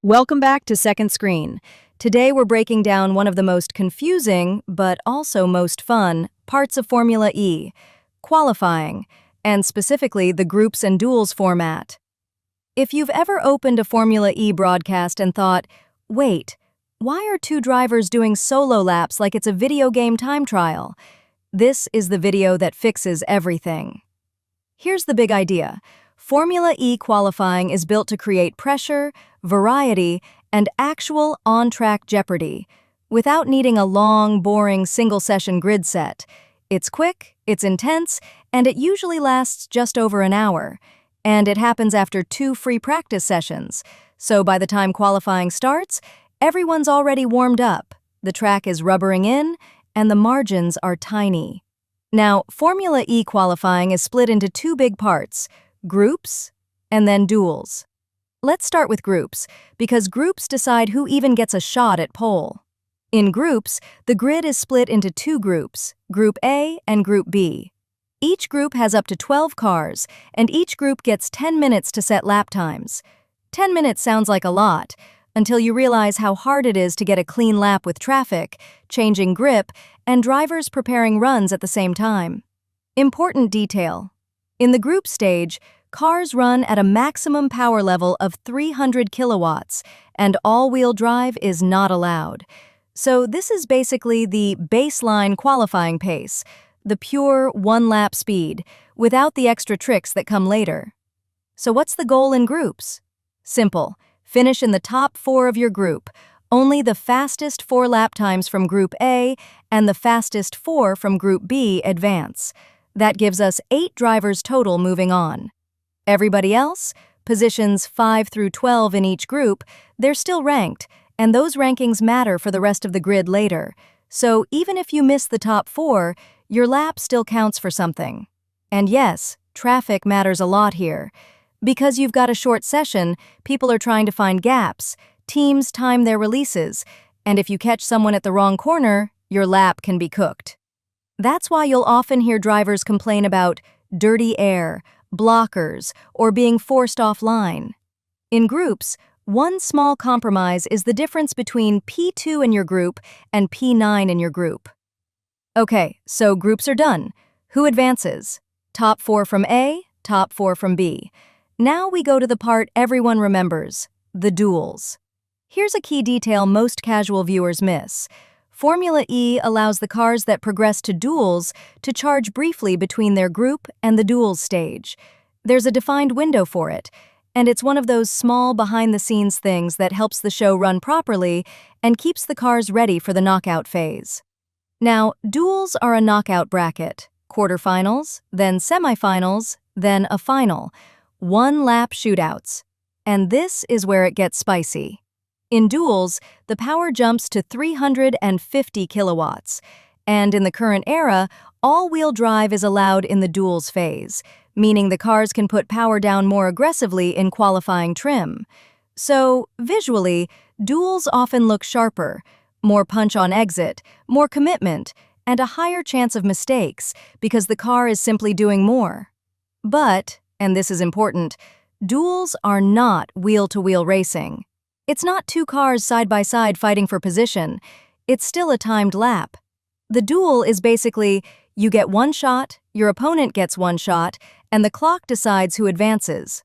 Welcome back to Second Screen. Today we're breaking down one of the most confusing, but also most fun, parts of Formula E, qualifying, and specifically the groups and duels format. If you've ever opened a Formula E broadcast and thought, wait, why are two drivers doing solo laps like it's a video game time trial? This is the video that fixes everything. Here's the big idea. Formula E qualifying is built to create pressure, variety, and actual on-track jeopardy, without needing a long, boring single-session grid set. It's quick, it's intense, and it usually lasts just over an hour. And it happens after 2 free practice sessions. So by the time qualifying starts, everyone's already warmed up, the track is rubbering in, and the margins are tiny. Now, Formula E qualifying is split into 2 big parts: groups and then duels. Let's start with groups, because groups decide who even gets a shot at pole. In groups, the grid is split into 2 groups, Group A and Group B. Each group has up to 12 cars, and each group gets 10 minutes to set lap times. 10 minutes sounds like a lot, until you realize how hard it is to get a clean lap with traffic, changing grip, and drivers preparing runs at the same time. Important detail. In the group stage, cars run at a maximum power level of 300 kilowatts, and all-wheel drive is not allowed. So this is basically the baseline qualifying pace, the pure one-lap speed, without the extra tricks that come later. So what's the goal in groups? Simple. Finish in the top 4 of your group. Only the fastest 4 lap times from Group A and the fastest 4 from Group B advance. That gives us 8 drivers total moving on. Everybody else, positions 5 through 12 in each group, they're still ranked, and those rankings matter for the rest of the grid later. So even if you miss the top 4, your lap still counts for something. And yes, traffic matters a lot here. Because you've got a short session, people are trying to find gaps, teams time their releases, and if you catch someone at the wrong corner, your lap can be cooked. That's why you'll often hear drivers complain about dirty air, blockers, or being forced offline. In groups, one small compromise is the difference between P2 in your group and P9 in your group. Okay, so groups are done. Who advances? Top 4 from A, top 4 from B. Now we go to the part everyone remembers, the duels. Here's a key detail most casual viewers miss. Formula E allows the cars that progress to duels to charge briefly between their group and the duels stage. There's a defined window for it, and it's one of those small behind-the-scenes things that helps the show run properly and keeps the cars ready for the knockout phase. Now, duels are a knockout bracket, quarterfinals, then semifinals, then a final. 1-lap shootouts. And this is where it gets spicy. In duels, the power jumps to 350 kilowatts. And in the current era, all-wheel drive is allowed in the duels phase, meaning the cars can put power down more aggressively in qualifying trim. So, visually, duels often look sharper, more punch on exit, more commitment, and a higher chance of mistakes because the car is simply doing more. But, and this is important, duels are not wheel-to-wheel racing. It's not 2 cars side by side fighting for position. It's still a timed lap. The duel is basically, you get 1 shot, your opponent gets 1 shot, and the clock decides who advances.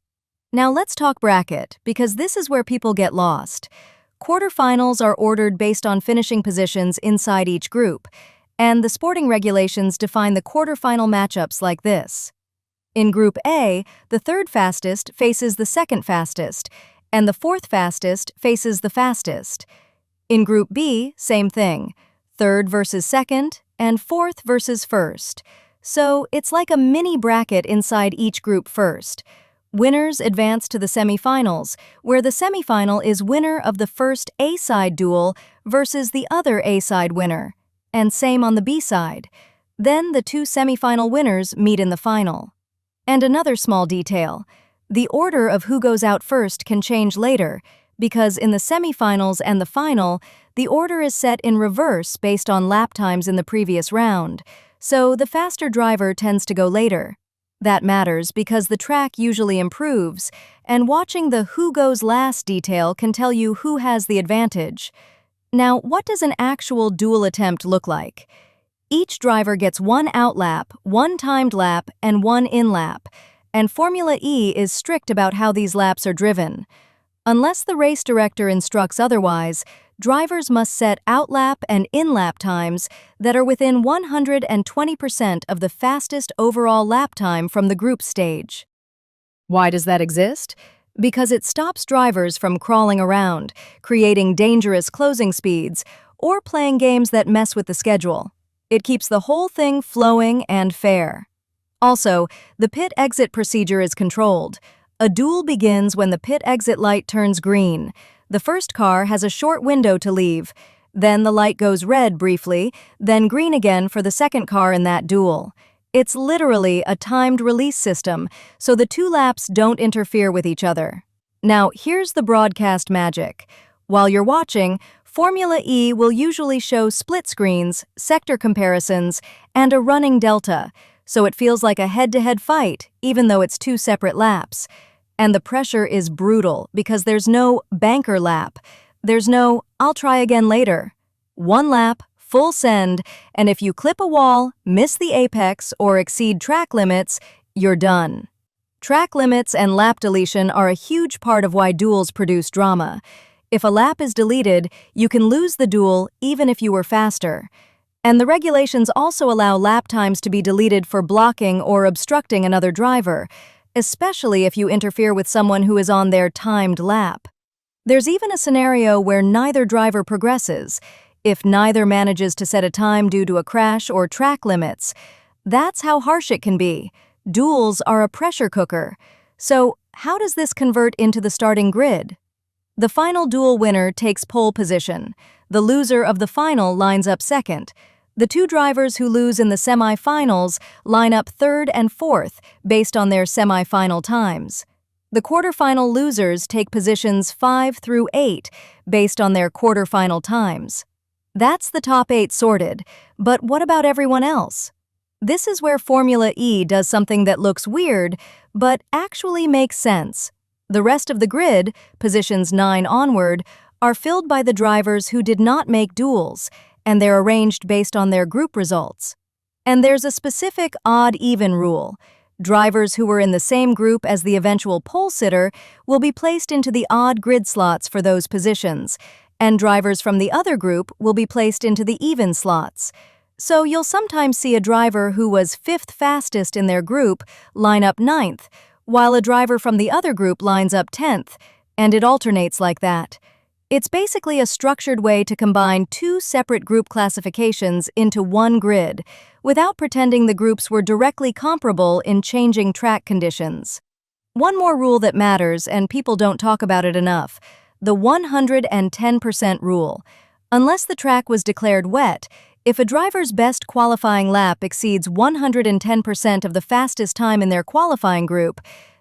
Now let's talk bracket, because this is where people get lost. Quarterfinals are ordered based on finishing positions inside each group, and the sporting regulations define the quarterfinal matchups like this. In Group A, the 3rd fastest faces the 2nd fastest, and the 4th fastest faces the fastest. In Group B, same thing, 3rd versus 2nd, and 4th versus 1st. So it's like a mini bracket inside each group first. Winners advance to the semifinals, where the semifinal is winner of the first A-side duel versus the other A-side winner, and same on the B-side. Then the 2 semifinal winners meet in the final. And another small detail, the order of who goes out first can change later, because in the semifinals and the final, the order is set in reverse based on lap times in the previous round, so the faster driver tends to go later. That matters because the track usually improves, and watching the who goes last detail can tell you who has the advantage. Now, what does an actual duel attempt look like? Each driver gets one out lap, one timed lap, and one in lap, and Formula E is strict about how these laps are driven. Unless the race director instructs otherwise, drivers must set outlap and in-lap times that are within 120% of the fastest overall lap time from the group stage. Why does that exist? Because it stops drivers from crawling around, creating dangerous closing speeds, or playing games that mess with the schedule. It keeps the whole thing flowing and fair. Also, the pit exit procedure is controlled. A duel begins when the pit exit light turns green. The first car has a short window to leave. Then the light goes red briefly, then green again for the second car in that duel. It's literally a timed release system, so the two laps don't interfere with each other. Now, here's the broadcast magic. While you're watching, Formula E will usually show split screens, sector comparisons, and a running delta, so it feels like a head-to-head fight, even though it's two separate laps. And the pressure is brutal because there's no banker lap. There's no, I'll try again later. One lap, full send, and if you clip a wall, miss the apex, or exceed track limits, you're done. Track limits and lap deletion are a huge part of why duels produce drama. If a lap is deleted, you can lose the duel even if you were faster. And the regulations also allow lap times to be deleted for blocking or obstructing another driver, especially if you interfere with someone who is on their timed lap. There's even a scenario where neither driver progresses, if neither manages to set a time due to a crash or track limits. That's how harsh it can be. Duels are a pressure cooker. So, how does this convert into the starting grid? The final duel winner takes pole position. The loser of the final lines up second. The two drivers who lose in the semi-finals line up third and fourth based on their semi-final times. The quarterfinal losers take positions 5 through 8 based on their quarterfinal times. That's the top 8 sorted, but what about everyone else? This is where Formula E does something that looks weird, but actually makes sense. The rest of the grid, positions 9 onward, are filled by the drivers who did not make duels, and they're arranged based on their group results. And there's a specific odd-even rule. Drivers who were in the same group as the eventual pole sitter will be placed into the odd grid slots for those positions, and drivers from the other group will be placed into the even slots. So you'll sometimes see a driver who was 5th fastest in their group line up 9th, while a driver from the other group lines up 10th, and it alternates like that. It's basically a structured way to combine two separate group classifications into one grid, without pretending the groups were directly comparable in changing track conditions. One more rule that matters, and people don't talk about it enough, the 110% rule. Unless the track was declared wet, if a driver's best qualifying lap exceeds 110% of the fastest time in their qualifying group,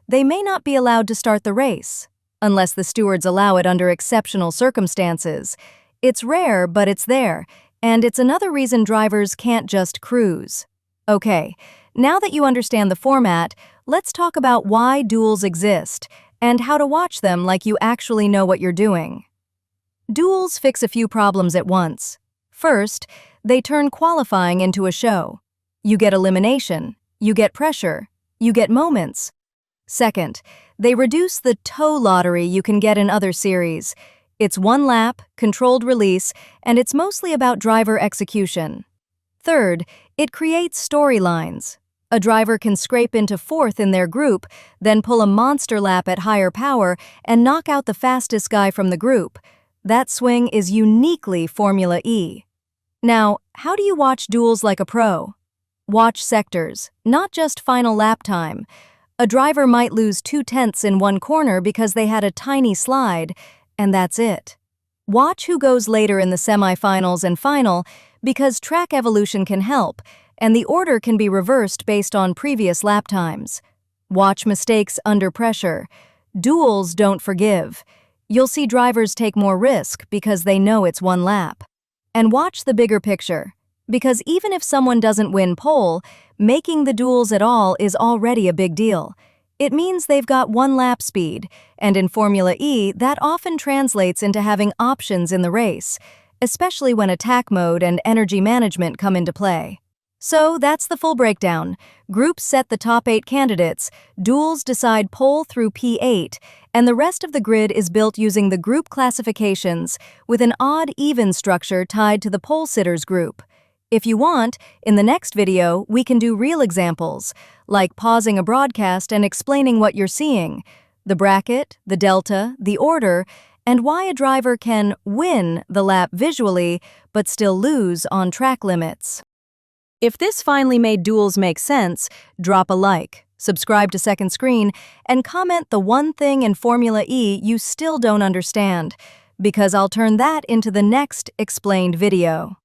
they may not be allowed to start the race, unless the stewards allow it under exceptional circumstances. It's rare, but it's there, and it's another reason drivers can't just cruise. Okay, now that you understand the format, let's talk about why duels exist and how to watch them like you actually know what you're doing. Duels fix a few problems at once. First, they turn qualifying into a show. You get elimination, you get pressure, you get moments. Second, they reduce the tow lottery you can get in other series. It's one lap, controlled release, and it's mostly about driver execution. Third, it creates storylines. A driver can scrape into 4th in their group, then pull a monster lap at higher power and knock out the fastest guy from the group. That swing is uniquely Formula E. Now, how do you watch duels like a pro? Watch sectors, not just final lap time. A driver might lose 0.2 in one corner because they had a tiny slide, and that's it. Watch who goes later in the semifinals and final because track evolution can help, and the order can be reversed based on previous lap times. Watch mistakes under pressure. Duels don't forgive. You'll see drivers take more risk because they know it's one lap. And watch the bigger picture. Because even if someone doesn't win pole, making the duels at all is already a big deal. It means they've got one lap speed, and in Formula E, that often translates into having options in the race, especially when attack mode and energy management come into play. So that's the full breakdown. Groups set the top 8 candidates, duels decide pole through P8, and the rest of the grid is built using the group classifications, with an odd-even structure tied to the pole sitters group. If you want, in the next video, we can do real examples, like pausing a broadcast and explaining what you're seeing, the bracket, the delta, the order, and why a driver can win the lap visually but still lose on track limits. If this finally made duels make sense, drop a like, subscribe to Second Screen, and comment the one thing in Formula E you still don't understand, because I'll turn that into the next explained video.